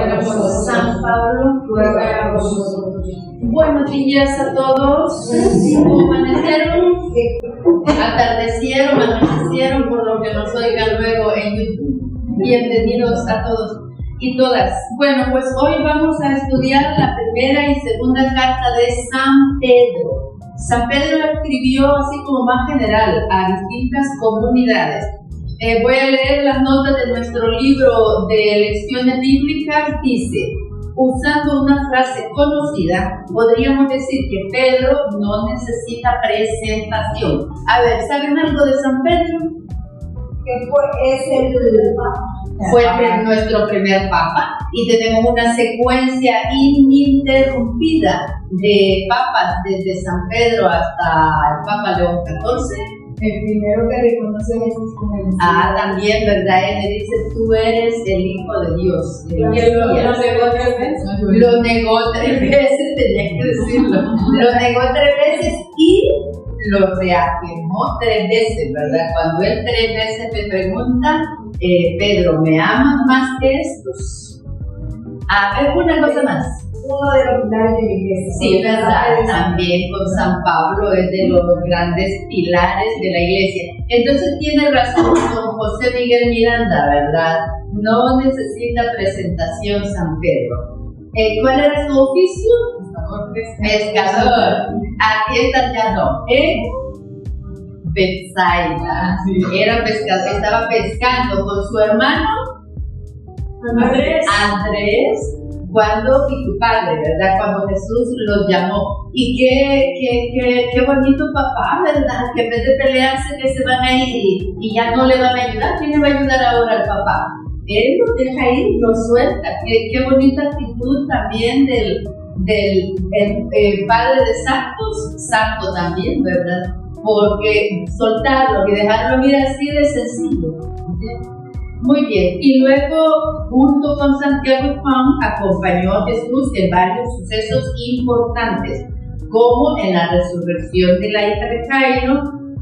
ruega por nosotros. San Pablo, ruega por nosotros. Buenos días a todos. ¿Cómo amanecieron? Atardecieron, amanecieron, por lo que nos oigan luego en YouTube. Bienvenidos a todos y todas. Bueno, pues hoy vamos a estudiar la primera y segunda carta de San Pedro. San Pedro escribió así como más general a distintas comunidades. Voy a leer las notas de nuestro libro de lecciones bíblicas. Dice, usando una frase conocida, podríamos decir que Pedro no necesita presentación. A ver, ¿saben algo de San Pedro? Fue nuestro primer papa y tenemos una secuencia ininterrumpida de papas desde San Pedro hasta el Papa León XIV. El primero que reconoce a Jesús como el Mesías. También, ¿verdad? Él le dice, tú eres el Hijo de Dios. Y él lo negó 3 veces. Lo negó 3 veces, tenía que decirlo. Lo negó 3 veces y lo reafirmó 3 veces, ¿verdad? Cuando él 3 veces me pregunta, Pedro, ¿me amas más que estos? A ver, una cosa más. Uno de los pilares de la iglesia. Sí, verdad, también con San Pablo es de los grandes pilares de la iglesia. Entonces tiene razón don José Miguel Miranda, ¿verdad? No necesita presentación San Pedro. ¿Cuál era su oficio? Pescador. Aquí está ya no. Betsaida. Era pescador, estaba pescando con su hermano Andrés. Cuando, y tu padre, ¿verdad? Cuando Jesús los llamó. Y qué bonito papá, ¿verdad? Que en vez de pelearse que se van a ir y ya no le van a ayudar, ¿quién le va a ayudar ahora al papá? Él lo deja ir, lo suelta. Qué bonita actitud también del padre de santos, santo también, ¿verdad? Porque soltarlo y dejarlo ir así de sencillo. Muy bien, y luego junto con Santiago y Juan acompañó a Jesús en varios sucesos importantes, como en la resurrección de la hija de Jairo,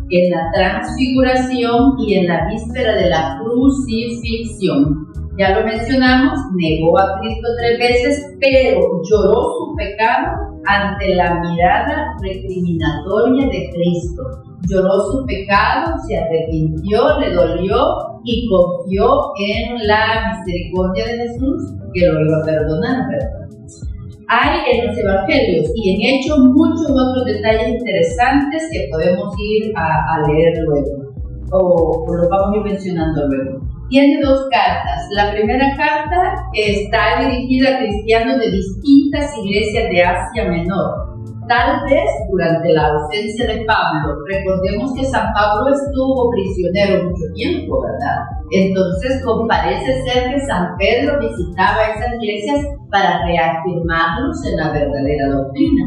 en la transfiguración y en la víspera de la crucifixión. Ya lo mencionamos, negó a Cristo 3 veces, pero lloró su pecado ante la mirada recriminatoria de Cristo. Lloró su pecado, se arrepintió, le dolió y confió en la misericordia de Jesús que lo iba a perdonar, ¿verdad? Hay en los evangelios y en Hechos muchos otros detalles interesantes que podemos ir a leer luego, o los vamos a ir mencionando luego. Tiene 2 cartas. La primera carta está dirigida a cristianos de distintas iglesias de Asia Menor. Tal vez durante la ausencia de Pablo, recordemos que San Pablo estuvo prisionero mucho tiempo, ¿verdad? Entonces, parece ser que San Pedro visitaba esas iglesias para reafirmarlos en la verdadera doctrina.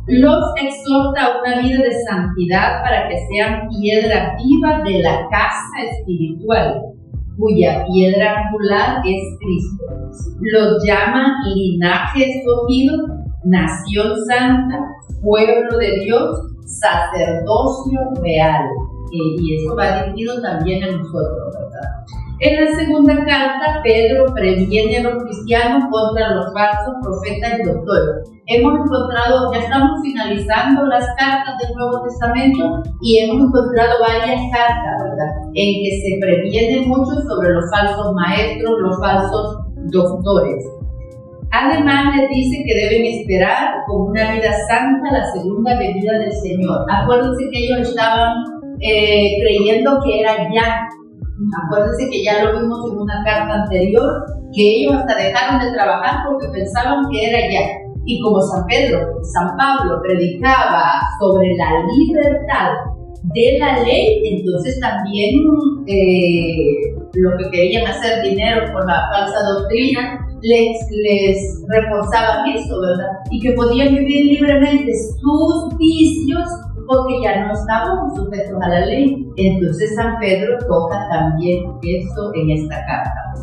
Los exhorta a una vida de santidad para que sean piedra viva de la casa espiritual, cuya piedra angular es Cristo. Los llama linaje escogido, nación santa, pueblo de Dios, sacerdocio real. Y eso va dirigido también a nosotros, ¿verdad? En la segunda carta, Pedro previene a los cristianos contra los falsos profetas y doctores. Hemos encontrado, ya estamos finalizando las cartas del Nuevo Testamento y hemos encontrado varias cartas, ¿verdad?, en que se previene mucho sobre los falsos maestros, los falsos doctores. Además, les dice que deben esperar con una vida santa la segunda venida del Señor. Acuérdense que ellos estaban creyendo que era ya. Acuérdense que ya lo vimos en una carta anterior, que ellos hasta dejaron de trabajar porque pensaban que era ya. Y como San Pablo predicaba sobre la libertad de la ley, entonces también lo que querían hacer dinero con la falsa doctrina les reforzaban eso, ¿verdad? Y que podían vivir libremente sus vicios porque ya no estábamos sujetos a la ley. Entonces San Pedro toca también eso en esta carta.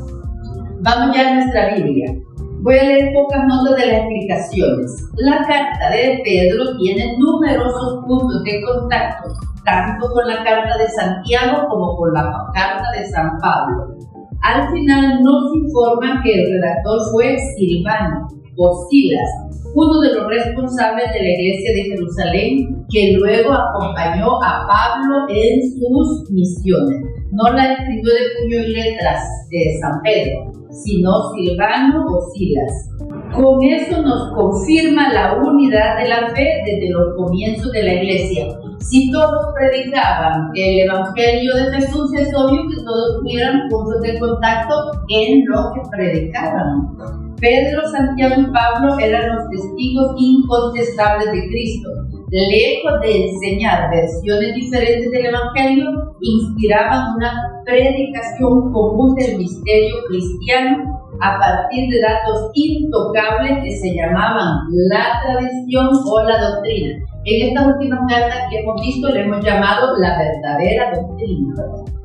Vamos ya a nuestra Biblia. Voy a leer pocas notas de las explicaciones. La carta de Pedro tiene numerosos puntos de contacto, tanto con la carta de Santiago como con la carta de San Pablo. Al final nos informa que el redactor fue Silvano o Silas, uno de los responsables de la iglesia de Jerusalén, que luego acompañó a Pablo en sus misiones. No la escribió de puño y letras de San Pedro, sino Silvano o Silas. Con eso nos confirma la unidad de la fe desde los comienzos de la iglesia. Si todos predicaban el evangelio de Jesús, es obvio que todos tuvieran puntos de contacto en lo que predicaban. Pedro, Santiago y Pablo eran los testigos incontestables de Cristo. Lejos de enseñar versiones diferentes del evangelio, inspiraban una predicación común del misterio cristiano a partir de datos intocables que se llamaban la tradición o la doctrina. En estas últimas cartas que hemos visto le hemos llamado la verdadera doctrina.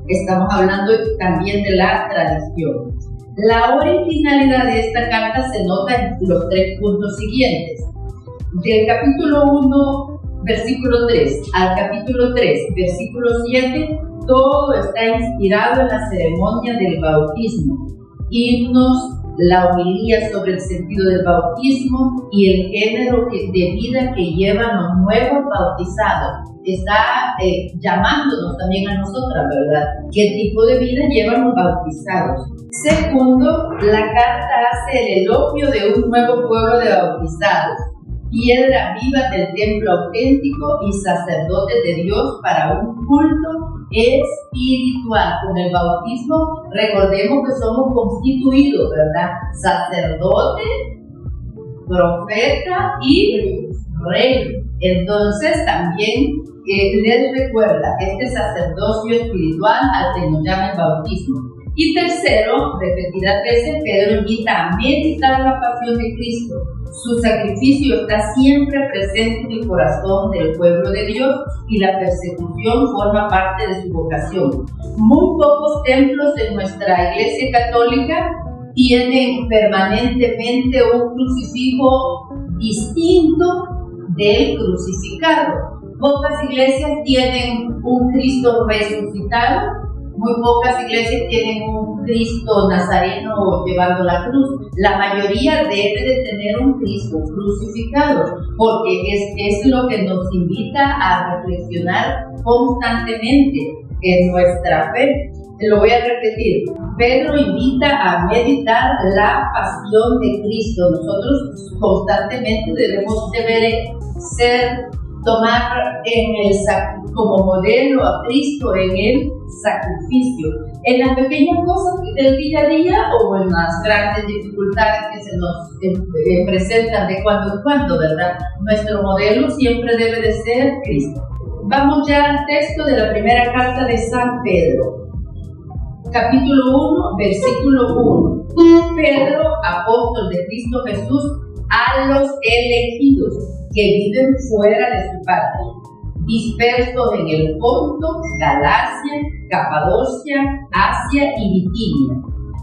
Estamos hablando también de la tradición. La originalidad de esta carta se nota en los 3 puntos siguientes. Del capítulo 1, versículo 3, al capítulo 3, versículo 7, todo está inspirado en la ceremonia del bautismo. Himnos, la homilía sobre el sentido del bautismo y el género de vida que llevan los nuevos bautizados. Está llamándonos también a nosotras, ¿verdad? ¿Qué tipo de vida llevan los bautizados? Segundo, la carta hace el elogio de un nuevo pueblo de bautizados, piedra viva del templo auténtico y sacerdotes de Dios para un culto espiritual. Con el bautismo, recordemos que somos constituidos, ¿verdad? Sacerdote, profeta y rey. Entonces también les recuerda este sacerdocio espiritual al que nos llama el bautismo. Y tercero, repetidas veces, Pedro invita a meditar la pasión de Cristo. Su sacrificio está siempre presente en el corazón del pueblo de Dios y la persecución forma parte de su vocación. Muy pocos templos en nuestra Iglesia Católica tienen permanentemente un crucifijo distinto del crucificado. Pocas iglesias tienen un Cristo resucitado. Muy pocas iglesias tienen un Cristo nazareno llevando la cruz. La mayoría debe de tener un Cristo crucificado, porque es lo que nos invita a reflexionar constantemente en nuestra fe. Lo voy a repetir. Pedro invita a meditar la pasión de Cristo. Nosotros constantemente debemos tomar como modelo a Cristo en el sacrificio, en las pequeñas cosas del día a día o en las grandes dificultades que se nos presentan de cuando en cuando, ¿verdad? Nuestro modelo siempre debe de ser Cristo. Vamos ya al texto de la primera carta de San Pedro. Capítulo 1, versículo 1. Pedro, apóstol de Cristo Jesús, a los elegidos que viven fuera de su patria, dispersos en el Ponto, Galacia, Capadocia, Asia y Bitinia.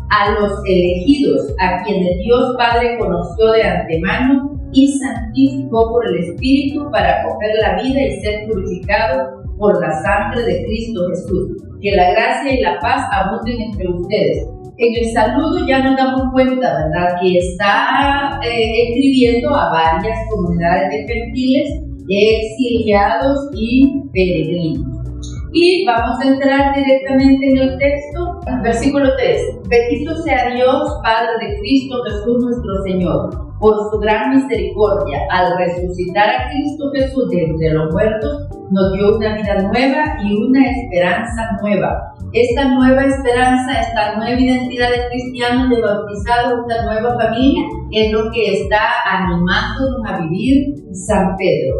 A los elegidos, a quienes Dios Padre conoció de antemano y santificó por el Espíritu para acoger la vida y ser purificados por la sangre de Cristo Jesús. Que la gracia y la paz abunden entre ustedes. En el saludo ya nos damos cuenta, ¿verdad?, que está escribiendo a varias comunidades de gentiles, exiliados y peregrinos. Y vamos a entrar directamente en el texto. Versículo 3. Bendito sea Dios, Padre de Cristo Jesús nuestro Señor, por su gran misericordia, al resucitar a Cristo Jesús de entre los muertos, nos dio una vida nueva y una esperanza nueva. Esta nueva esperanza, esta nueva identidad de cristianos, de bautizados, esta nueva familia, es lo que está animándonos a vivir San Pedro.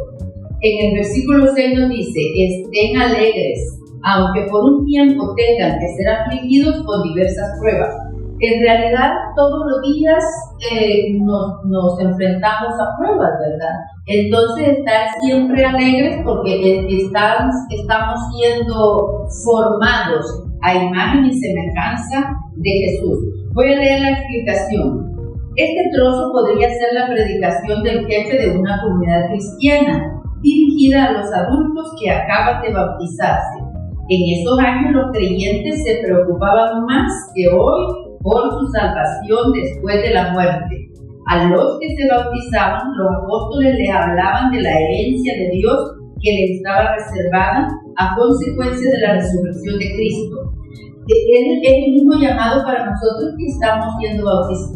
En el versículo 6 nos dice: estén alegres, aunque por un tiempo tengan que ser afligidos con diversas pruebas. En realidad, todos los días nos enfrentamos a pruebas, ¿verdad? Entonces, estar siempre alegres porque estamos siendo formados a imagen y semejanza de Jesús. Voy a leer la explicación. Este trozo podría ser la predicación del jefe de una comunidad cristiana, dirigida a los adultos que acaban de bautizarse. En esos años los creyentes se preocupaban más que hoy por su salvación después de la muerte. A los que se bautizaban, los apóstoles les hablaban de la herencia de Dios que les estaba reservada a consecuencia de la resurrección de Cristo. Es el mismo llamado para nosotros que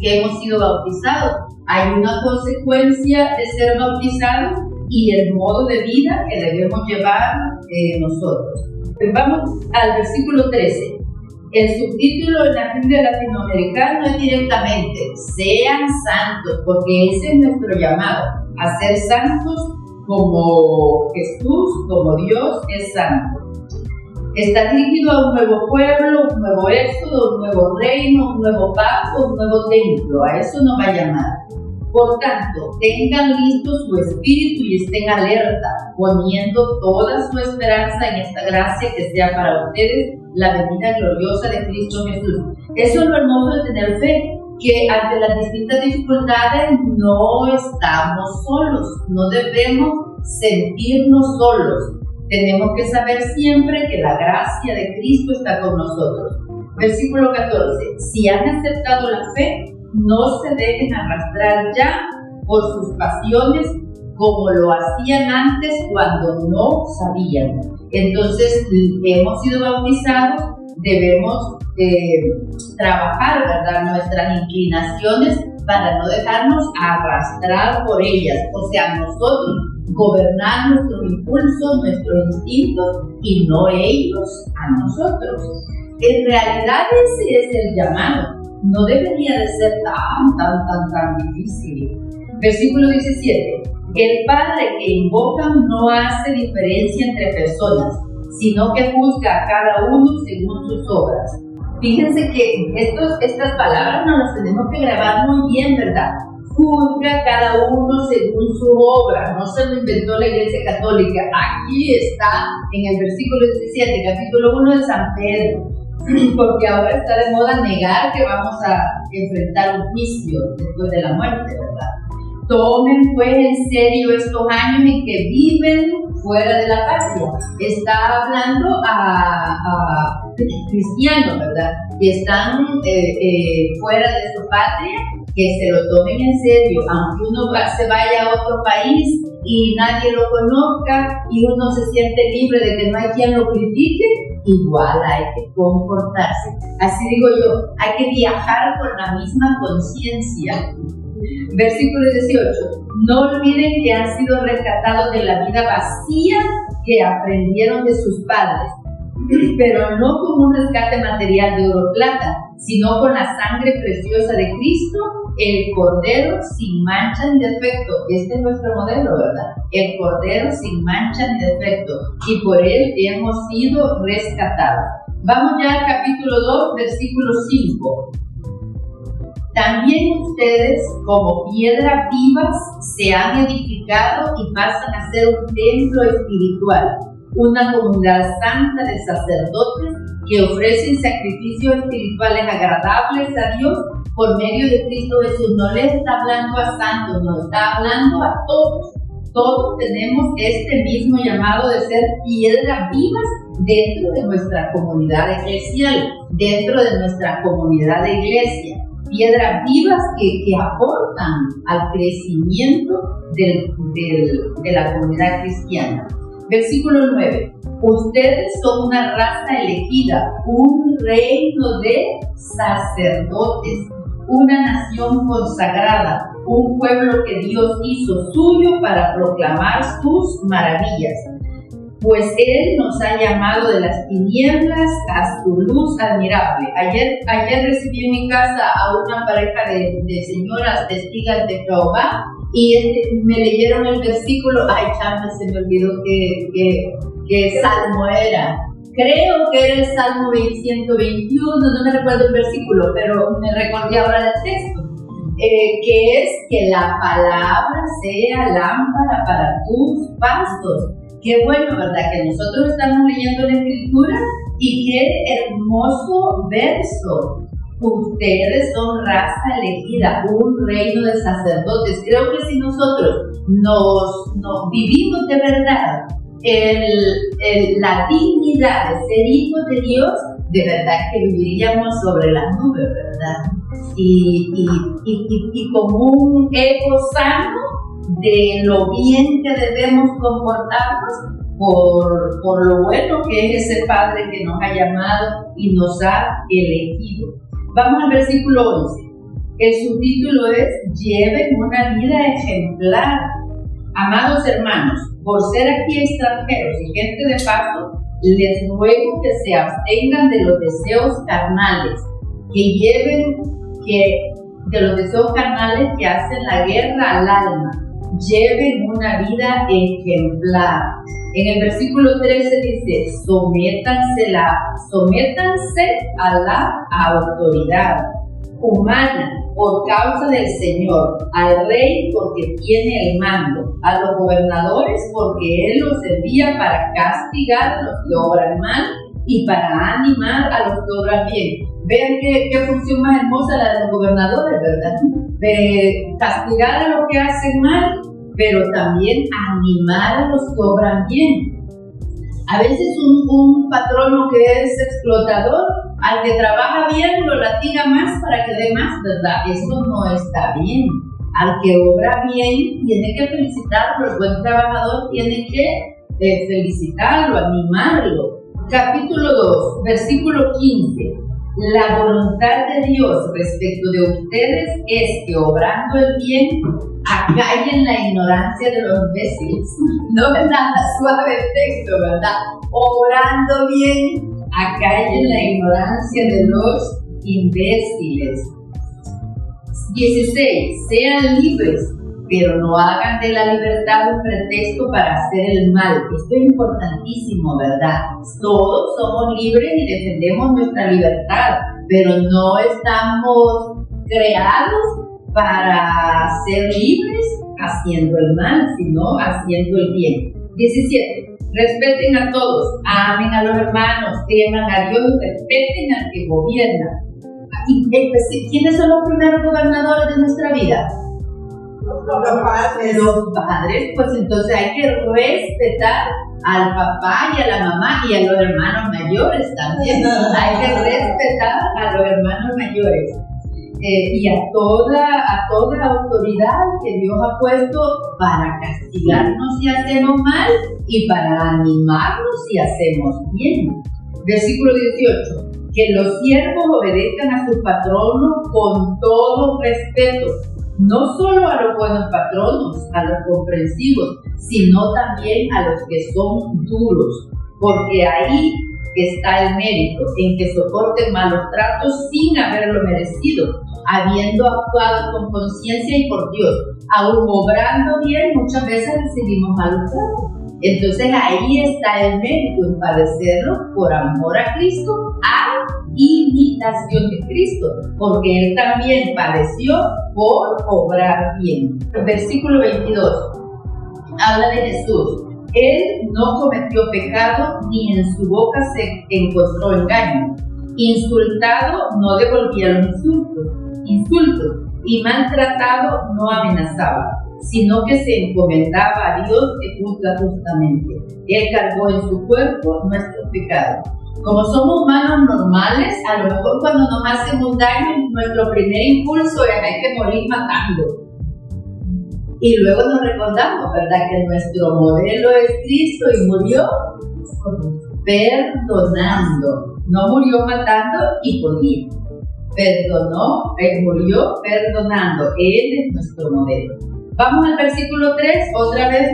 que hemos sido bautizados. Hay una consecuencia de ser bautizados y el modo de vida que debemos llevar nosotros. Pues vamos al versículo 13. El subtítulo en la Biblia latinoamericana es directamente: sean santos, porque ese es nuestro llamado, a ser santos como Jesús, como Dios es santo. Está dirigido a un nuevo pueblo, un nuevo éxodo, un nuevo reino, un nuevo pacto, un nuevo templo. A eso nos va a llamar. Por tanto, tengan listo su espíritu y estén alerta, poniendo toda su esperanza en esta gracia que sea para ustedes la venida gloriosa de Cristo Jesús. Eso es lo hermoso de tener fe, que ante las distintas dificultades no estamos solos, no debemos sentirnos solos. Tenemos que saber siempre que la gracia de Cristo está con nosotros. Versículo 14. Si han aceptado la fe, no se dejen arrastrar ya por sus pasiones como lo hacían antes cuando no sabían. Entonces, hemos sido bautizados, debemos trabajar, ¿verdad?, nuestras inclinaciones para no dejarnos arrastrar por ellas. O sea, nosotros gobernar nuestros impulsos, nuestros instintos y no ellos a nosotros. En realidad ese es el llamado. No debería de ser tan difícil. Versículo 17. El Padre que invocan no hace diferencia entre personas, sino que juzga a cada uno según sus obras. Fíjense que estas palabras nos las tenemos que grabar muy bien, ¿verdad? Juzga a cada uno según su obra. No se lo inventó la Iglesia Católica. Aquí está en el versículo 17, capítulo 1 de San Pedro. Porque ahora está de moda negar que vamos a enfrentar un juicio después de la muerte, ¿verdad? Tomen pues en serio estos años en que viven fuera de la patria. Está hablando a cristianos, ¿verdad?, que están fuera de su patria, que se lo tomen en serio, aunque uno se vaya a otro país y nadie lo conozca y uno se siente libre de que no hay quien lo critique, igual hay que comportarse. Así digo yo, hay que viajar con la misma conciencia. Versículo 18. No olviden que han sido rescatados de la vida vacía que aprendieron de sus padres, pero no con un rescate material de oro o plata, sino con la sangre preciosa de Cristo, el Cordero sin mancha ni defecto. Este es nuestro modelo, ¿verdad? El Cordero sin mancha ni defecto, y por él hemos sido rescatados. Vamos ya al capítulo 2, versículo 5. También ustedes, como piedras vivas, se han edificado y pasan a ser un templo espiritual, una comunidad santa de sacerdotes que ofrecen sacrificios espirituales agradables a Dios por medio de Cristo Jesús. No les está hablando a santos, nos está hablando a todos. Todos tenemos este mismo llamado de ser piedras vivas dentro de nuestra comunidad eclesial, dentro de nuestra comunidad de iglesia. Piedras vivas que aportan al crecimiento de la comunidad cristiana. Versículo 9. Ustedes son una raza elegida, un reino de sacerdotes, una nación consagrada, un pueblo que Dios hizo suyo para proclamar sus maravillas. Pues Él nos ha llamado de las tinieblas a su luz admirable. Ayer recibí en mi casa a una pareja de señoras testigas de Jehová y me leyeron el versículo. Ay, chama, se me olvidó que salmo era. Creo que era el Salmo 121, no me recuerdo el versículo, pero me recordé ahora del texto. Que es que la palabra sea lámpara para tus pasos. Qué bueno, ¿verdad? Que nosotros estamos leyendo la Escritura y qué hermoso verso. Ustedes son raza elegida, un reino de sacerdotes. Creo que si nosotros nos vivimos de verdad la dignidad de ser hijos de Dios, de verdad que viviríamos sobre las nubes, ¿verdad? Y con un ego sano de lo bien que debemos comportarnos por lo bueno que es ese Padre que nos ha llamado y nos ha elegido. Vamos al versículo 11. El subtítulo es Lleven una vida ejemplar. Amados hermanos, por ser aquí extranjeros y gente de paso, les ruego que se abstengan de los deseos carnales, de los deseos carnales que hacen la guerra al alma. Lleven una vida ejemplar. En el versículo 13 dice, sométanse a la autoridad humana por causa del Señor, al rey porque tiene el mando, a los gobernadores porque Él los envía para castigar a los que obran mal y para animar a los que obran bien. Vean qué función más hermosa la de los gobernadores, ¿verdad? De castigar a los que hacen mal, pero también animar a los que obran bien. A veces un patrono que es explotador, al que trabaja bien lo latiga más para que dé más, ¿verdad? Eso no está bien. Al que obra bien tiene que felicitarlo, el buen trabajador tiene que felicitarlo, animarlo. Capítulo 2, versículo 15. La voluntad de Dios respecto de ustedes es que obrando el bien acallen la ignorancia de los imbéciles. No es nada suave el texto, ¿verdad? Obrando bien acallen la ignorancia de los imbéciles. 16. Sean libres, pero no hagan de la libertad un pretexto para hacer el mal. Esto es importantísimo, ¿verdad? Todos somos libres y defendemos nuestra libertad, pero no estamos creados para ser libres haciendo el mal, sino haciendo el bien. 17. Respeten a todos, amen a los hermanos, teman a Dios, respeten al que gobierna. ¿Quiénes son los primeros gobernadores de nuestra vida? Los padres, pues entonces hay que respetar al papá y a la mamá y a los hermanos mayores también. Hay que respetar a los hermanos mayores y a toda autoridad que Dios ha puesto para castigarnos si hacemos mal y para animarnos si hacemos bien. Versículo 18. Que los siervos obedezcan a sus patronos con todo respeto, no solo a los buenos patronos, a los comprensivos, sino también a los que son duros, porque ahí está el mérito, en que soporten malos tratos sin haberlo merecido, habiendo actuado con conciencia y por Dios. Aún obrando bien, muchas veces recibimos malos tratos. Entonces ahí está el mérito en padecerlo por amor a Cristo, a imitación de Cristo, porque Él también padeció por obrar bien. Versículo 22 habla de Jesús. Él no cometió pecado, ni en su boca se encontró engaño. Insultado no devolvía los insultos, y maltratado no amenazaba, sino que se encomendaba a Dios que juzga justamente. Él cargó en su cuerpo nuestros pecados. Como somos humanos normales, a lo mejor cuando nos hacen un daño, nuestro primer impulso es hay que morir matando. Y luego nos recordamos, ¿verdad?, que nuestro modelo es Cristo y murió perdonando. No murió matando y podía. Perdonó, Él murió perdonando. Él es nuestro modelo. Vamos al versículo 3. Otra vez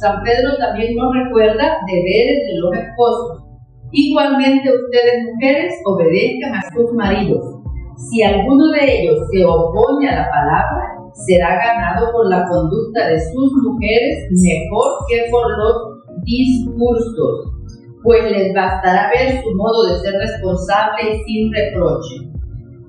San Pedro también nos recuerda deberes de los esposos. Igualmente ustedes, mujeres, obedezcan a sus maridos. Si alguno de ellos se opone a la palabra, será ganado por la conducta de sus mujeres mejor que por los discursos, pues les bastará ver su modo de ser responsable y sin reproche.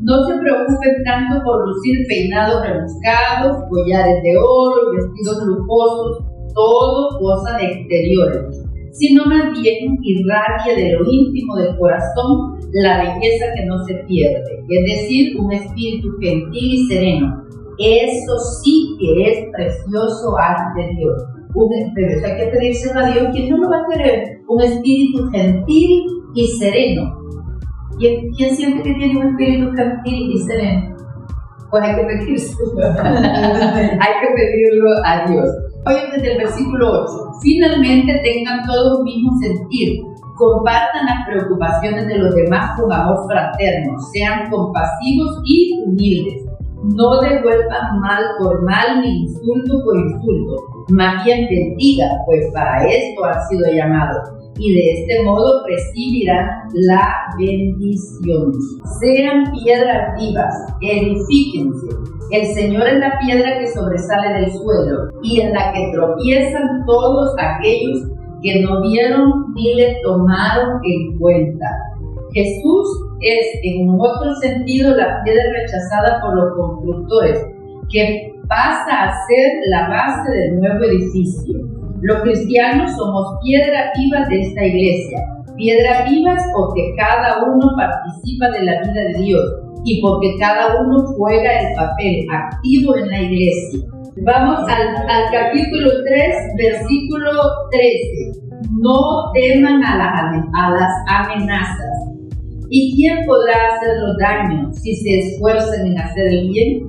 No se preocupen tanto por lucir peinados rebuscados, collares de oro, vestidos lujosos, todo cosas exteriores, sino más bien irradia de lo íntimo del corazón la belleza que no se pierde, es decir, un espíritu gentil y sereno. Eso sí que es precioso ante Dios. pero hay que pedírselo a Dios. ¿Quién no lo va a querer? Un espíritu gentil y sereno. ¿Quién siente que tiene un espíritu gentil y sereno? Pues hay que pedírselo. Hay que pedirlo a Dios. Hoy desde el versículo 8. Finalmente tengan todos un mismo sentir. Compartan las preocupaciones de los demás con amor fraterno. Sean compasivos y humildes. No devuelvan mal por mal ni insulto por insulto. Más bien bendigan, pues para esto han sido llamados. Y de este modo recibirán la bendición. Sean piedras vivas, edifíquense. El Señor es la piedra que sobresale del suelo y en la que tropiezan todos aquellos que no vieron ni le tomaron en cuenta. Jesús es, en un otro sentido, la piedra rechazada por los constructores, que pasa a ser la base del nuevo edificio. Los cristianos somos piedras vivas de esta iglesia, piedras vivas porque cada uno participa de la vida de Dios y porque cada uno juega el papel activo en la iglesia. Vamos al capítulo 3, versículo 13. No teman a las amenazas. ¿Y quién podrá hacerlos daño si se esfuerzan en hacer el bien?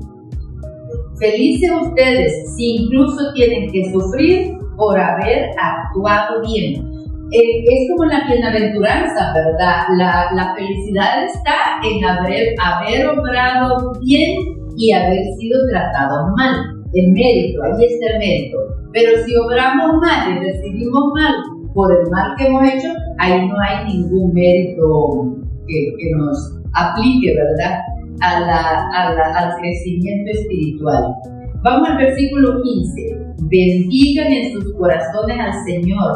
Felices ustedes si incluso tienen que sufrir por haber actuado bien. Es como la bienaventuranza, ¿verdad? La felicidad está en haber obrado bien y haber sido tratados mal. El mérito, ahí está el mérito. Pero si obramos mal y recibimos mal por el mal que hemos hecho, ahí no hay ningún mérito que nos aplique, ¿verdad? Al crecimiento espiritual. Vamos al versículo 15. Bendigan en sus corazones al Señor,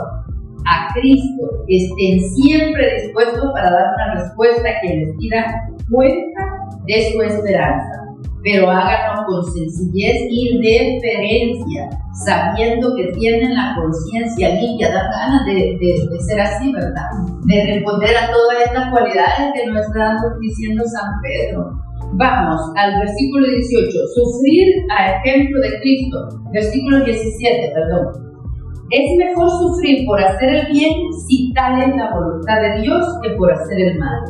a Cristo. Estén siempre dispuestos para dar una respuesta que les pida cuenta de su esperanza. Pero háganlo con sencillez y deferencia, sabiendo que tienen la conciencia limpia. Dan ganas de ser así, ¿verdad? De responder a todas estas cualidades que nos está diciendo San Pedro. Vamos al versículo 18. Sufrir a ejemplo de Cristo. Versículo 17, perdón. Es mejor sufrir por hacer el bien si tal es la voluntad de Dios que por hacer el mal.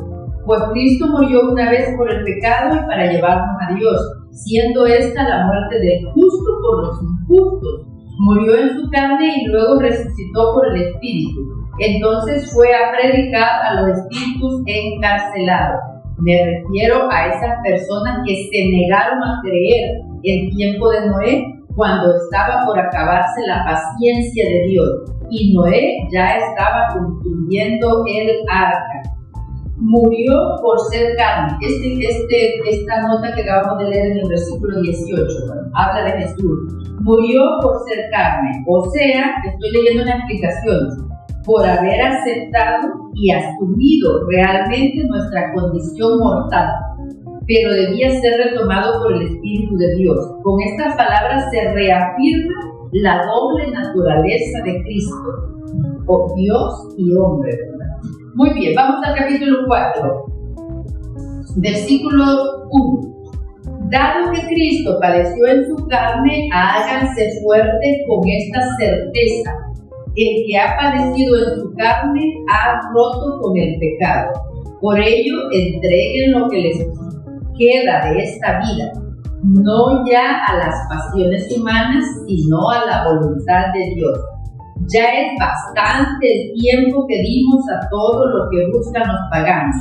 Pues Cristo murió una vez por el pecado y para llevarnos a Dios, siendo esta la muerte del justo por los injustos. Murió en su carne y luego resucitó por el Espíritu. Entonces fue a predicar a los espíritus encarcelados. Me refiero a esas personas que se negaron a creer en tiempo de Noé, cuando estaba por acabarse la paciencia de Dios, y Noé ya estaba construyendo el arca. Murió por ser carne. Esta nota que acabamos de leer en el versículo 18, habla de Jesús. Murió por ser carne, o sea, estoy leyendo una explicación, por haber aceptado y asumido realmente nuestra condición mortal, pero debía ser retomado por el Espíritu de Dios. Con estas palabras se reafirma la doble naturaleza de Cristo, o Dios y hombre, ¿verdad? Muy bien, vamos al capítulo 4, versículo 1. Dado que Cristo padeció en su carne, háganse fuertes con esta certeza. El que ha padecido en su carne ha roto con el pecado. Por ello, entreguen lo que les queda de esta vida, no ya a las pasiones humanas, sino a la voluntad de Dios. Ya es bastante el tiempo que dimos a todo lo que buscan los paganos: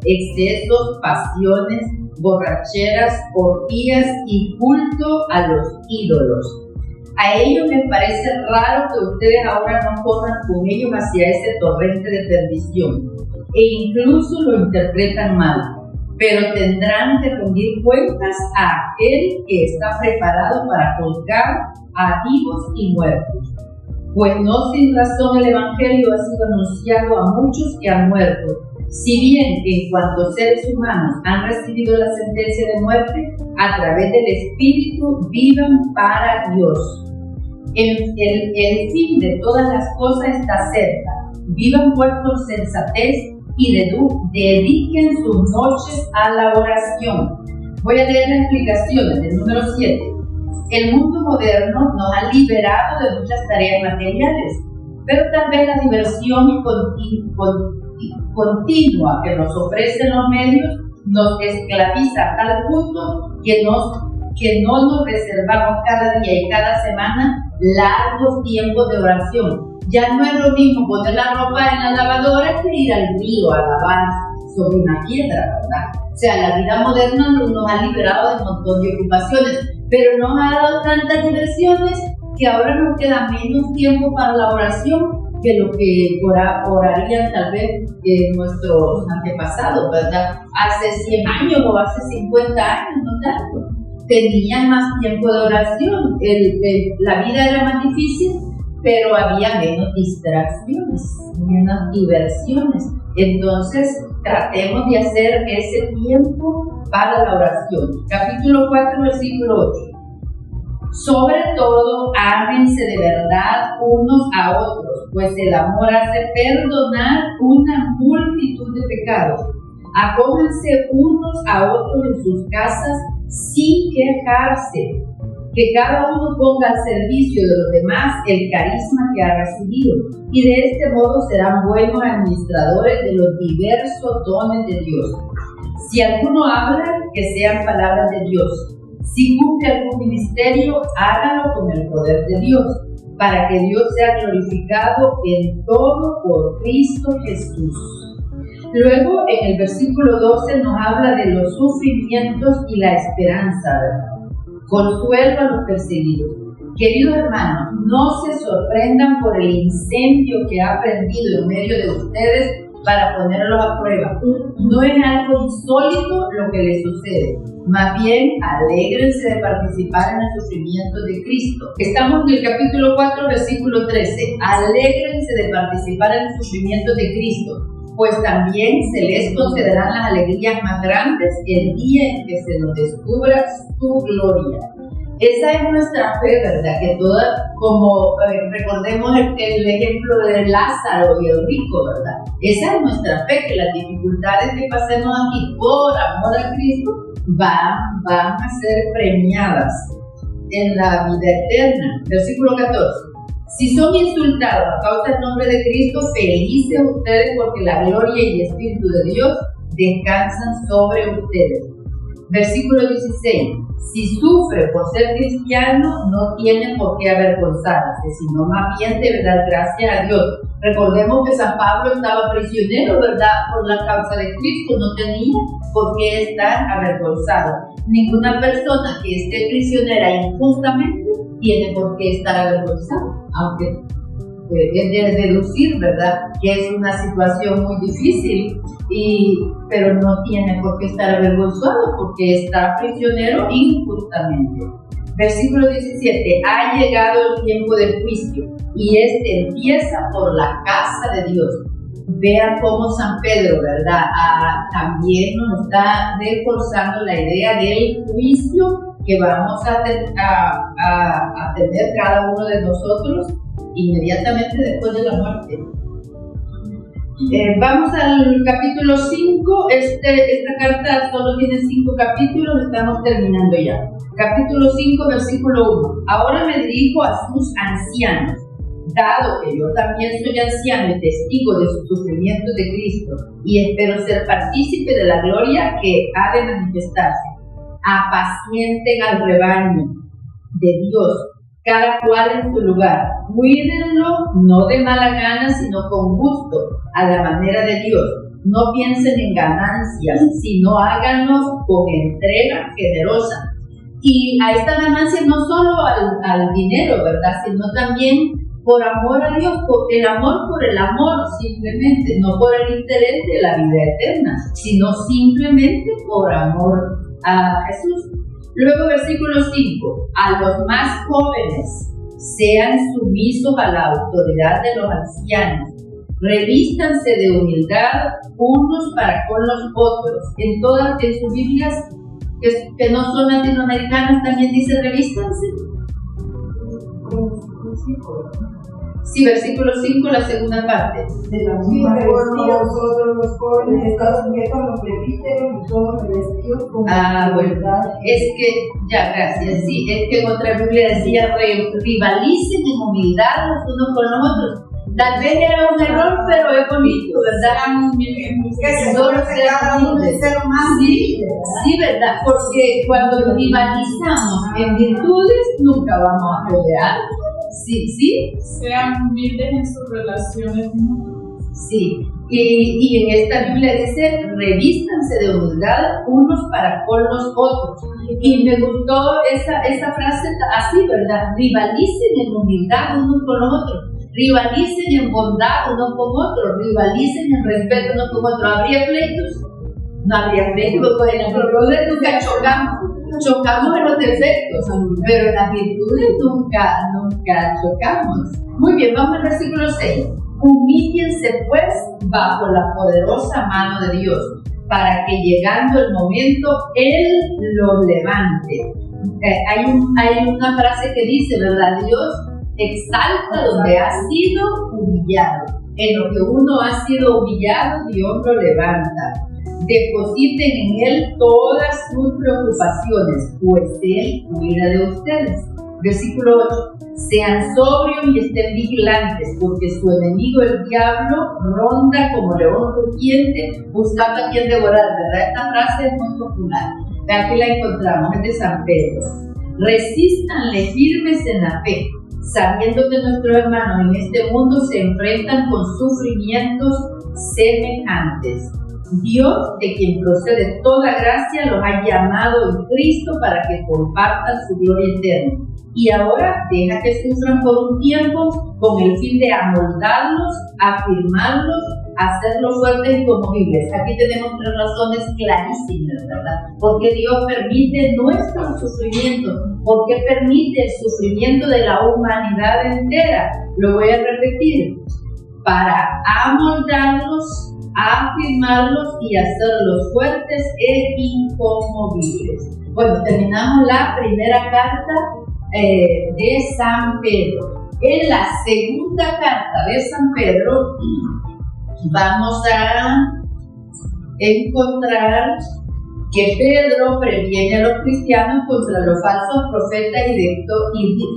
excesos, pasiones, borracheras, orgías y culto a los ídolos. A ellos les parece raro que ustedes ahora no corran con ellos hacia ese torrente de perdición, e incluso lo interpretan mal, pero tendrán que rendir cuentas a aquel que está preparado para juzgar a vivos y muertos. Pues no sin razón el Evangelio ha sido anunciado a muchos que han muerto, si bien en cuanto seres humanos han recibido la sentencia de muerte, a través del Espíritu vivan para Dios. El fin de todas las cosas está cerca. Vivan pues con sensatez y dediquen sus noches a la oración. Voy a leer las explicaciones del número 7. El mundo moderno nos ha liberado de muchas tareas materiales, pero tal vez la diversión continua que nos ofrecen los medios nos esclaviza a tal punto que no nos reservamos cada día y cada semana largos tiempos de oración. Ya no es lo mismo poner la ropa en la lavadora que ir al río a lavar sobre una piedra, ¿verdad? O sea, la vida moderna nos ha liberado de un montón de ocupaciones, pero nos ha dado tantas diversiones que ahora nos queda menos tiempo para la oración que lo que orarían tal vez nuestros antepasados, ¿verdad? Hace 100 años o hace 50 años, no tanto. Tenían más tiempo de oración, la vida era más difícil, pero había menos distracciones, menos diversiones. Entonces, tratemos de hacer ese tiempo para la oración. Capítulo 4, versículo 8. Sobre todo, ámense de verdad unos a otros, pues el amor hace perdonar una multitud de pecados. Acójanse unos a otros en sus casas sin quejarse. Que cada uno ponga al servicio de los demás el carisma que ha recibido, y de este modo serán buenos administradores de los diversos dones de Dios. Si alguno habla, que sean palabras de Dios. Si cumple algún ministerio, hágalo con el poder de Dios, para que Dios sea glorificado en todo por Cristo Jesús. Luego, en el versículo 12 nos habla de los sufrimientos y la esperanza, ¿verdad? Consuelo a los perseguidos. Queridos hermanos, no se sorprendan por el incendio que ha prendido en medio de ustedes para ponerlos a prueba. No es algo insólito lo que les sucede. Más bien, alégrense de participar en el sufrimiento de Cristo. Estamos en el capítulo 4, versículo 13. Alégrense de participar en el sufrimiento de Cristo, pues también se les concederán las alegrías más grandes el día en que se nos descubra su gloria. Esa es nuestra fe, ¿verdad? Que toda, como recordemos el ejemplo de Lázaro y el rico, ¿verdad? Esa es nuestra fe, que las dificultades que pasemos aquí por amor a Cristo van a ser premiadas en la vida eterna. Versículo 14. Si son insultados a causa del nombre de Cristo, felices ustedes, porque la gloria y el Espíritu de Dios descansan sobre ustedes. Versículo 16. Si sufre por ser cristiano, no tiene por qué avergonzarse, sino más bien debe dar gracias a Dios. Recordemos que San Pablo estaba prisionero, ¿verdad? Por la causa de Cristo, no tenía por qué estar avergonzado. Ninguna persona que esté prisionera injustamente tiene por qué estar avergonzado, aunque es de deducir, ¿verdad?, que es una situación muy difícil, pero no tiene por qué estar avergonzado porque está prisionero injustamente. Versículo 17. Ha llegado el tiempo del juicio, y este empieza por la casa de Dios. Vean cómo San Pedro, ¿verdad?, también nos está reforzando la idea del juicio que vamos a tener cada uno de nosotros inmediatamente después de la muerte. Vamos al capítulo 5. Esta carta solo tiene 5 capítulos, estamos terminando ya. Capítulo 5, versículo 1. Ahora me dirijo a sus ancianos, dado que yo también soy anciano y testigo de sus sufrimientos de Cristo, y espero ser partícipe de la gloria que ha de manifestarse. Apacienten al rebaño de Dios, cada cual en su lugar. Cuídenlo, no de mala gana, sino con gusto, a la manera de Dios. No piensen en ganancias, sino háganlo con entrega generosa. Y a esta ganancia no solo al dinero, ¿verdad?, sino también por amor a Dios, por el amor simplemente, no por el interés de la vida eterna, sino simplemente por amor a Jesús. Luego, versículo 5. A los más jóvenes, sean sumisos a la autoridad de los ancianos. Revístanse de humildad unos para con los otros. En todas sus Biblias que no son latinoamericanas también dice revístanse. Sí, versículo 5, la segunda parte. De la misma forma vosotros los jóvenes estad sujetos a los presbíteros y todos revestidos con bueno, es que, ya, gracias, sí, es que en otra Biblia decía, rivalicen en humildad los unos con los otros. Tal vez era un error, pero es bonito, ¿verdad? Sí, ¿verdad? Porque cuando rivalizamos en virtudes, nunca vamos a pelear. Sí. Sean humildes en sus relaciones mutuas. Sí, y en esta Biblia dice, revístanse de humildad unos para con los otros. Y me gustó esa frase así, ¿verdad? Rivalicen en humildad unos con los otros. Rivalicen en bondad unos con otros, rivalicen en respeto unos con otros. ¿Habría pleitos? No habría pleitos, porque en los roles nunca chocamos en los defectos, pero en las virtudes nunca chocamos. Muy bien, vamos al versículo 6. Humíllense pues bajo la poderosa mano de Dios, para que llegando el momento, Él los levante. Hay una frase que dice, ¿verdad? Dios exalta donde ha sido humillado. En lo que uno ha sido humillado, Dios lo levanta. Depositen en Él todas sus preocupaciones, pues Él cuida de ustedes. Versículo 8. Sean sobrios y estén vigilantes, porque su enemigo el diablo ronda como león rugiente buscando a quien devorar, ¿verdad? Esta frase es muy popular. Aquí la encontramos, es de San Pedro. Resístanle firmes en la fe, sabiendo que nuestros hermanos en este mundo se enfrentan con sufrimientos semejantes. Dios, de quien procede toda gracia, los ha llamado en Cristo para que compartan su gloria eterna. Y ahora deja que sufran por un tiempo con el fin de amoldarlos, afirmarlos, hacerlos fuertes y conmovibles. Aquí tenemos 3 razones clarísimas, ¿verdad? Porque Dios permite nuestro sufrimiento, porque permite el sufrimiento de la humanidad entera. Lo voy a repetir. Para amoldarlos, afirmarlos y hacerlos fuertes e inconmovibles. Bueno, terminamos la primera carta de San Pedro. En la segunda carta de San Pedro vamos a encontrar que Pedro previene a los cristianos contra los falsos profetas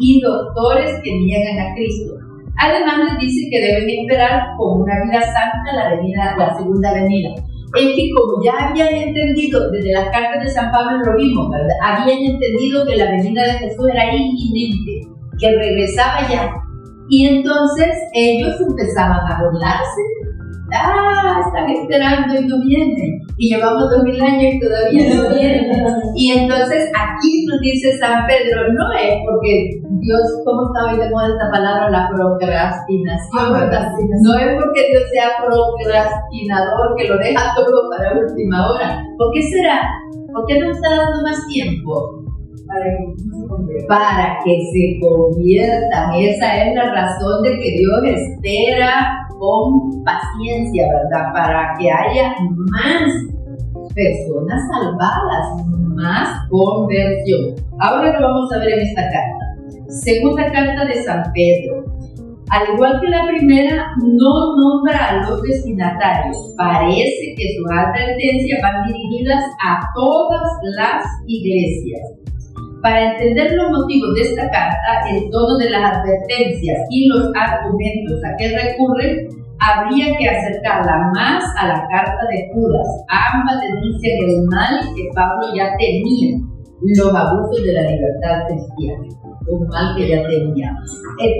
y doctores que niegan a Cristo. Además les dice que deben esperar con una vida santa la segunda venida. Es que como ya habían entendido, desde las cartas de San Pablo lo vimos, ¿verdad? Habían entendido que la venida de Jesús era inminente, que regresaba ya. Y entonces ellos empezaban a burlarse. Están esperando y no vienen. Y llevamos 2000 años y todavía no vienen. Y entonces aquí nos dice San Pedro, no es porque Dios, ¿cómo está hoy de moda esta palabra? La procrastinación, ¿verdad? No es porque Dios sea procrastinador, que lo deja todo para última hora. ¿Por qué será? ¿Por qué no está dando más tiempo? Para que se conviertan. Esa es la razón de que Dios espera con paciencia, ¿verdad? Para que haya más personas salvadas, más conversión. Ahora lo vamos a ver en esta carta. Segunda carta de San Pedro. Al igual que la primera, no nombra a los destinatarios. Parece que sus advertencias van dirigidas a todas las iglesias. Para entender los motivos de esta carta, el tono de las advertencias y los argumentos a que recurren, habría que acercarla más a la carta de Judas. Ambas denuncian el mal que Pablo ya tenía, los abusos de la libertad cristiana, un mal que ya tenía.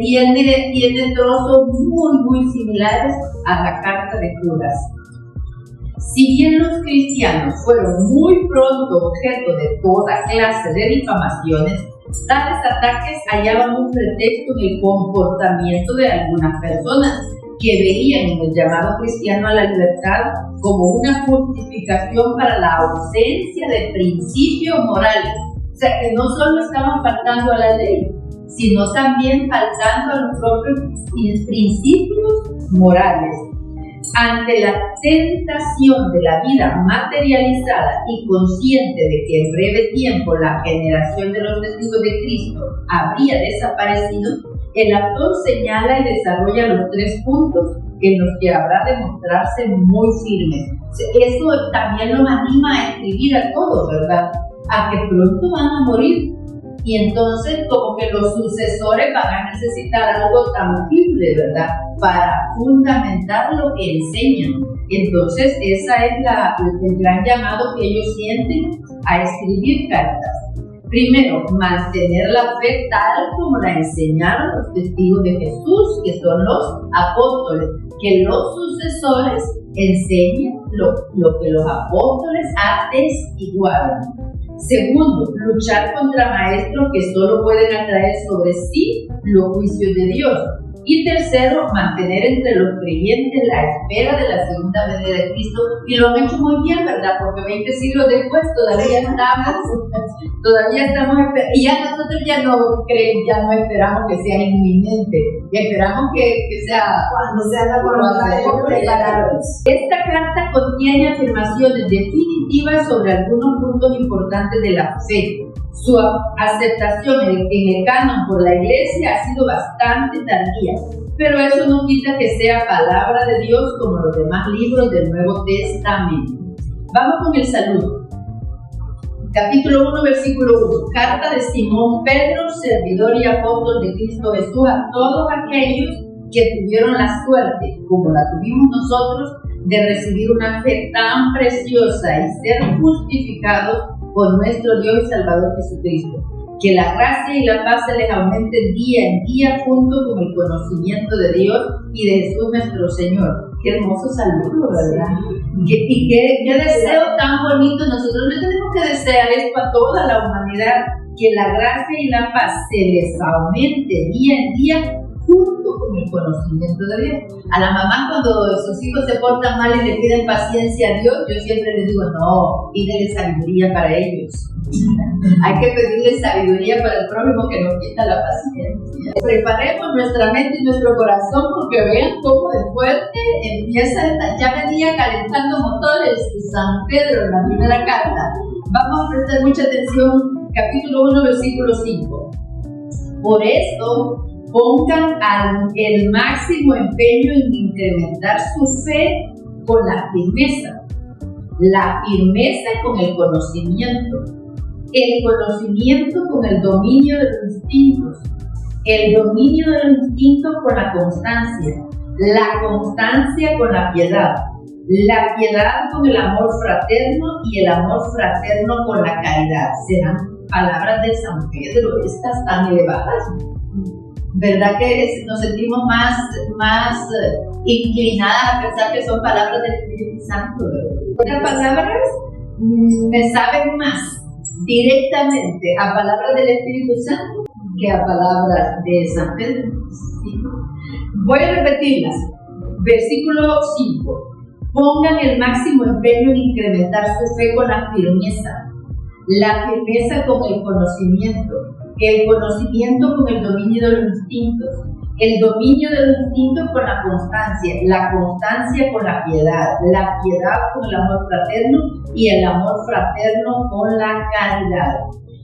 Tiene trozos muy similares a la carta de Judas. Si bien los cristianos fueron muy pronto objeto de toda clase de difamaciones, tales ataques hallaban un pretexto en el comportamiento de algunas personas que veían en el llamado cristiano a la libertad como una justificación para la ausencia de principios morales. O sea, que no solo estaban faltando a la ley, sino también faltando a los propios principios morales. Ante la tentación de la vida materializada y consciente de que en breve tiempo la generación de los testigos de Cristo habría desaparecido, El autor señala y desarrolla los 3 puntos en los que habrá de mostrarse muy firmes. Eso también nos anima a escribir a todos, ¿verdad? A que pronto van a morir. Y entonces como que los sucesores van a necesitar algo tangible, ¿verdad? Para fundamentar lo que enseñan. Entonces esa es el gran llamado que ellos sienten a escribir cartas. Primero, mantener la fe tal como la enseñaron los testigos de Jesús, que son los apóstoles, que los sucesores enseñen lo que los apóstoles atestiguaron. Segundo, luchar contra maestros que solo pueden atraer sobre sí los juicios de Dios. Y tercero, mantener entre los creyentes la espera de la segunda venida de Cristo. Y lo han hecho muy bien, ¿verdad? Porque 20 siglos después todavía estamos esperando. Y ya nosotros ya no esperamos que sea inminente. Esperamos que sea cuando sea la voluntad de Dios preparados. Esta carta contiene afirmaciones definitivas sobre algunos puntos importantes de la fe. Su aceptación en el canon por la Iglesia ha sido bastante tardía, pero eso no quita que sea palabra de Dios como los demás libros del Nuevo Testamento. Vamos con el saludo. Capítulo 1, versículo 1. Carta de Simón Pedro, servidor y apóstol de Cristo Jesús, a todos aquellos que tuvieron la suerte, como la tuvimos nosotros, de recibir una fe tan preciosa y ser justificados por nuestro Dios y Salvador Jesucristo. Que la gracia y la paz se les aumente día en día junto con el conocimiento de Dios y de Jesús nuestro Señor. Qué hermoso saludo, ¿verdad? Y qué deseo tan bonito. Nosotros le tenemos que desear esto a toda la humanidad, que la gracia y la paz se les aumente día en día junto con el conocimiento de Dios. A la mamá, cuando sus hijos se portan mal y le piden paciencia a Dios, yo siempre les digo, no, pídele sabiduría para ellos. Hay que pedirle sabiduría para el prójimo, que nos quita la paciencia. Preparemos nuestra mente y nuestro corazón, porque vean cómo de fuerte empieza, ya venía calentando motores San Pedro en la primera carta. Vamos a prestar mucha atención, capítulo 1, versículo 5. Por esto, pongan el máximo empeño en incrementar su fe con la firmeza con el conocimiento con el dominio de los instintos, el dominio de los instintos con la constancia con la piedad con el amor fraterno y el amor fraterno con la caridad. Serán palabras de San Pedro, estas tan elevadas. ¿Verdad que nos sentimos más inclinadas a pensar que son palabras del Espíritu Santo? Estas palabras me saben más directamente a palabras del Espíritu Santo que a palabras de San Pedro. ¿Sí? Voy a repetirlas. Versículo 5. Pongan el máximo empeño en incrementar su fe con la firmeza con el conocimiento con el dominio de los instintos, el dominio de los instintos con la constancia con la piedad con el amor fraterno y el amor fraterno con la caridad.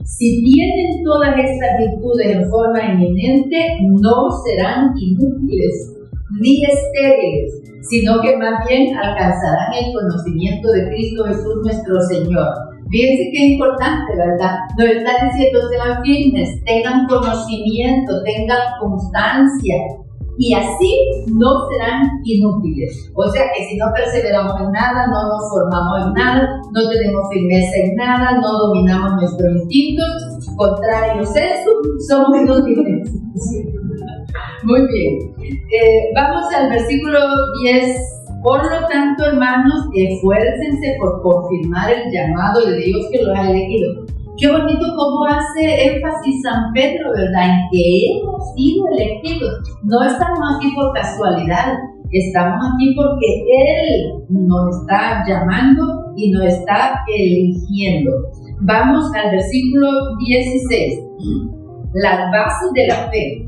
Si tienen todas estas virtudes en forma eminente, no serán inútiles ni estériles, sino que más bien alcanzarán el conocimiento de Cristo Jesús nuestro Señor. Fíjense qué importante, ¿verdad? Nos está diciendo, sean firmes, tengan conocimiento, tengan constancia, y así no serán inútiles. O sea que si no perseveramos en nada, no nos formamos en nada, no tenemos firmeza en nada, no dominamos nuestros instintos, contrarios a eso, somos inútiles. Muy bien. Vamos al versículo 10. Por lo tanto, hermanos, esfuércense por confirmar el llamado de Dios que los ha elegido. Qué bonito cómo hace énfasis San Pedro, ¿verdad? En que hemos sido elegidos. No estamos aquí por casualidad, estamos aquí porque Él nos está llamando y nos está eligiendo. Vamos al versículo 16. Las bases de la fe.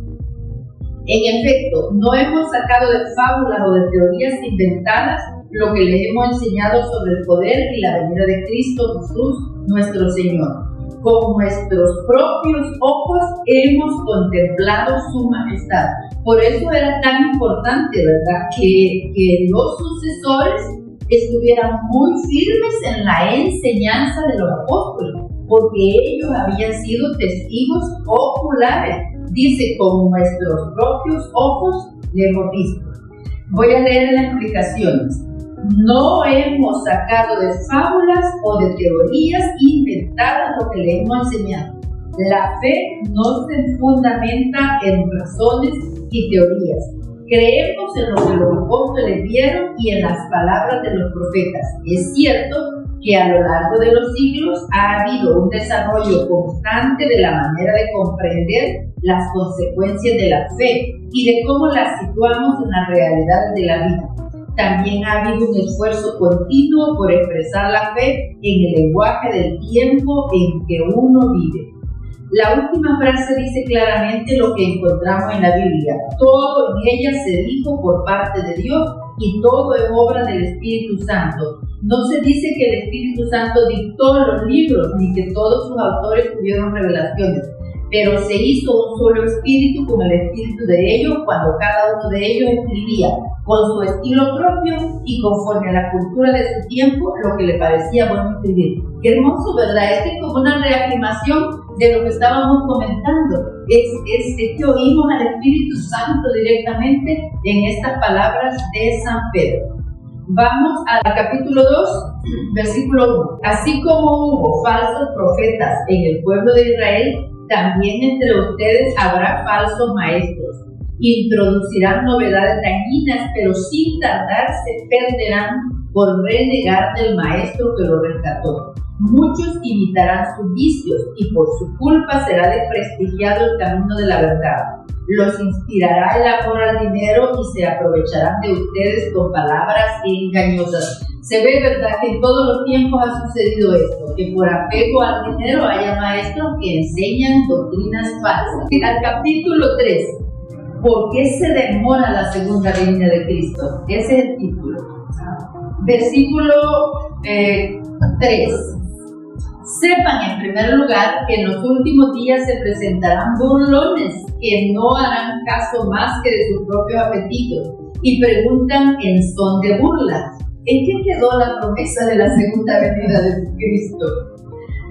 En efecto, no hemos sacado de fábulas o de teorías inventadas lo que les hemos enseñado sobre el poder y la venida de Cristo Jesús, nuestro Señor. con nuestros propios ojos hemos contemplado su majestad. Por eso era tan importante, ¿verdad?, que los sucesores estuvieran muy firmes en la enseñanza de los apóstoles, porque ellos habían sido testigos oculares. Dice, con nuestros propios ojos le hemos visto. Voy a leer las explicaciones. No hemos sacado de fábulas o de teorías inventadas lo que le hemos enseñado. La fe no se fundamenta en razones y teorías. Creemos en lo que los apóstoles vieron y en las palabras de los profetas. Es cierto que a lo largo de los siglos ha habido un desarrollo constante de la manera de comprender las consecuencias de la fe y de cómo las situamos en las realidades de la vida. También ha habido un esfuerzo continuo por expresar la fe en el lenguaje del tiempo en que uno vive. La última frase dice claramente lo que encontramos en la Biblia. Todo en ella se dijo por parte de Dios y todo es obra del Espíritu Santo. No se dice que el Espíritu Santo dictó los libros ni que todos sus autores tuvieron revelaciones, pero se hizo un solo espíritu con el espíritu de ellos cuando cada uno de ellos escribía con su estilo propio y conforme a la cultura de su tiempo lo que le parecía bueno escribir. Qué hermoso, ¿verdad? Es como una reafirmación de lo que estábamos comentando. Es que oímos al Espíritu Santo directamente en estas palabras de San Pedro. Vamos al capítulo 2, versículo 1. Así como hubo falsos profetas en el pueblo de Israel, también entre ustedes habrá falsos maestros. Introducirán novedades dañinas, pero sin tardar se perderán por renegar del maestro que lo rescató. Muchos imitarán sus vicios y por su culpa será desprestigiado el camino de la verdad. Los inspirará el amor al dinero y se aprovecharán de ustedes con palabras engañosas. Se ve, ¿verdad?, que en todos los tiempos ha sucedido esto, que por apego al dinero haya maestros que enseñan doctrinas falsas. Al capítulo 3, ¿por qué se demora la segunda venida de Cristo? Ese es el título. Versículo 3. Sepan en primer lugar que en los últimos días se presentarán burlones que no harán caso más que de sus propios apetitos y preguntan en son de burla: ¿en qué quedó la promesa de la segunda venida de Cristo?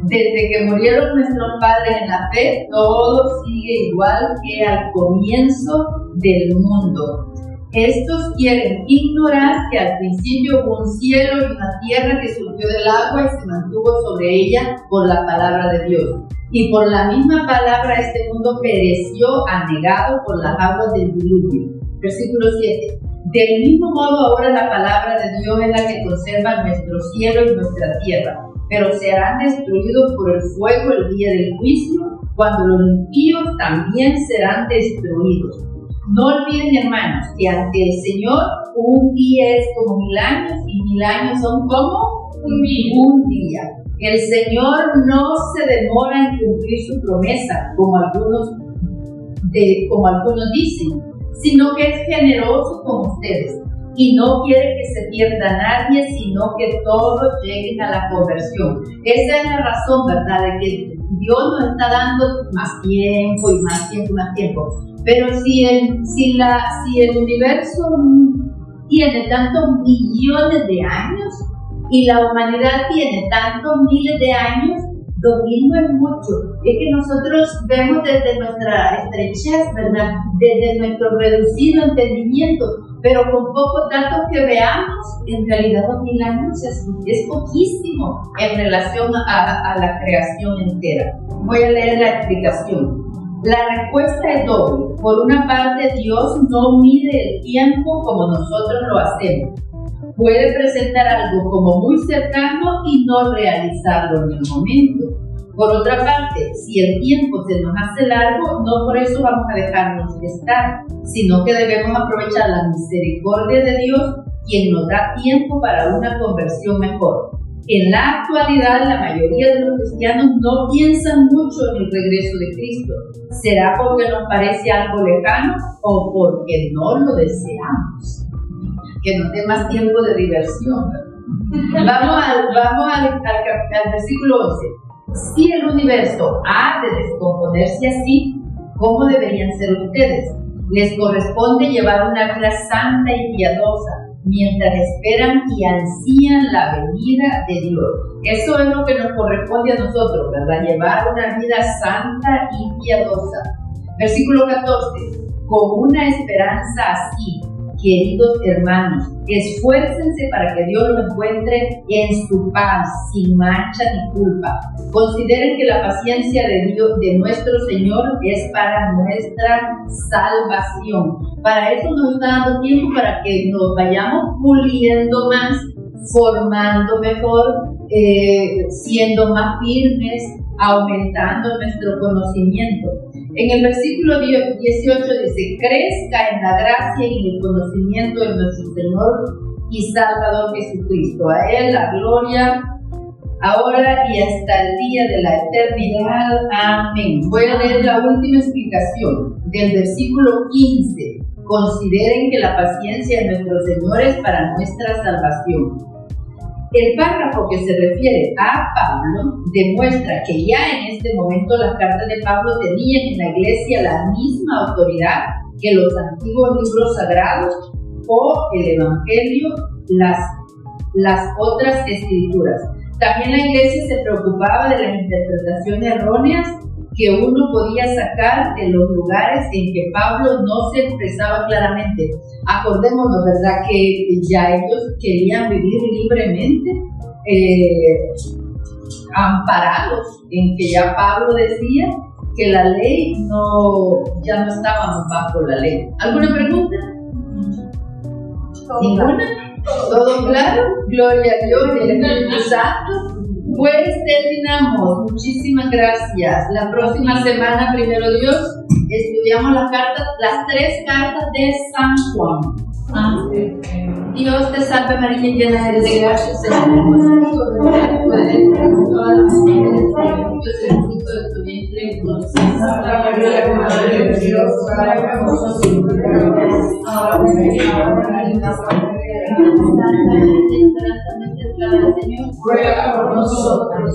Desde que murieron nuestros padres en la fe, todo sigue igual que al comienzo del mundo. Estos quieren ignorar que al principio hubo un cielo y una tierra que surgió del agua y se mantuvo sobre ella por la palabra de Dios. Y por la misma palabra este mundo pereció anegado por las aguas del diluvio. Versículo 7. Del mismo modo ahora la palabra de Dios es la que conserva nuestro cielo y nuestra tierra, pero serán destruidos por el fuego el día del juicio, cuando los impíos también serán destruidos. No olviden, hermanos, que ante el Señor un día es como 1000 años y 1000 años son como un día. El Señor no se demora en cumplir su promesa, como algunos dicen, sino que es generoso con ustedes y no quiere que se pierda nadie, sino que todos lleguen a la conversión. Esa es la razón, ¿verdad?, de que Dios nos está dando más tiempo y más tiempo y más tiempo. Pero si el universo tiene tantos millones de años y la humanidad tiene tantos miles de años, 2000 no es mucho. Es que nosotros vemos desde nuestra estrechez, ¿verdad?, desde nuestro reducido entendimiento, pero con pocos datos que veamos, en realidad 2000 años es poquísimo en relación a la creación entera. Voy a leer la explicación. La respuesta es doble. Por una parte, Dios no mide el tiempo como nosotros lo hacemos. Puede presentar algo como muy cercano y no realizarlo en el momento. Por otra parte, si el tiempo se nos hace largo, no por eso vamos a dejarnos de estar, sino que debemos aprovechar la misericordia de Dios, quien nos da tiempo para una conversión mejor. En la actualidad, la mayoría de los cristianos no piensan mucho en el regreso de Cristo. ¿Será porque nos parece algo lejano o porque no lo deseamos? Que nos dé más tiempo de diversión. Vamos al versículo 11. Si el universo ha de descomponerse así, ¿cómo deberían ser ustedes? Les corresponde llevar una vida santa y piadosa, mientras esperan y ansían la venida de Dios. Eso es lo que nos corresponde a nosotros, ¿verdad? Llevar una vida santa y piadosa. Versículo 14. Con una esperanza así, queridos hermanos, esfuércense para que Dios los encuentre en su paz, sin mancha ni culpa. Consideren que la paciencia de Dios, de nuestro Señor, es para nuestra salvación. Para eso nos está dando tiempo para que nos vayamos puliendo más, formando mejor, siendo más firmes, aumentando nuestro conocimiento. En el versículo 18 dice: crezca en la gracia y en el conocimiento de nuestro Señor y Salvador Jesucristo. A Él la gloria, ahora y hasta el día de la eternidad. Amén. Voy a leer la última explicación del versículo 15. Consideren que la paciencia de nuestro Señor es para nuestra salvación. El párrafo que se refiere a Pablo demuestra que ya en este momento las cartas de Pablo tenían en la iglesia la misma autoridad que los antiguos libros sagrados o el Evangelio, las otras escrituras. También la iglesia se preocupaba de las interpretaciones erróneas que uno podía sacar de los lugares en que Pablo no se expresaba claramente. Acordémonos, ¿verdad?, que ya ellos querían vivir libremente, amparados en que ya Pablo decía que la ley ya no estábamos bajo la ley. ¿Alguna pregunta? ¿Ninguna? ¿Todo claro? Gloria a Dios y al Espíritu Santo. Pues terminamos. Muchísimas gracias. La próxima semana, primero Dios, estudiamos las 3 cartas de San Juan. Dios te salve María, llena eres de gracia, Señor. Todas las mujeres, Dios es el fruto de tu vientre, Santa María, Madre de Dios, ruega por nosotros pecadores, ahora y en la hora de nuestra muerte. Señor, ruega por nosotros.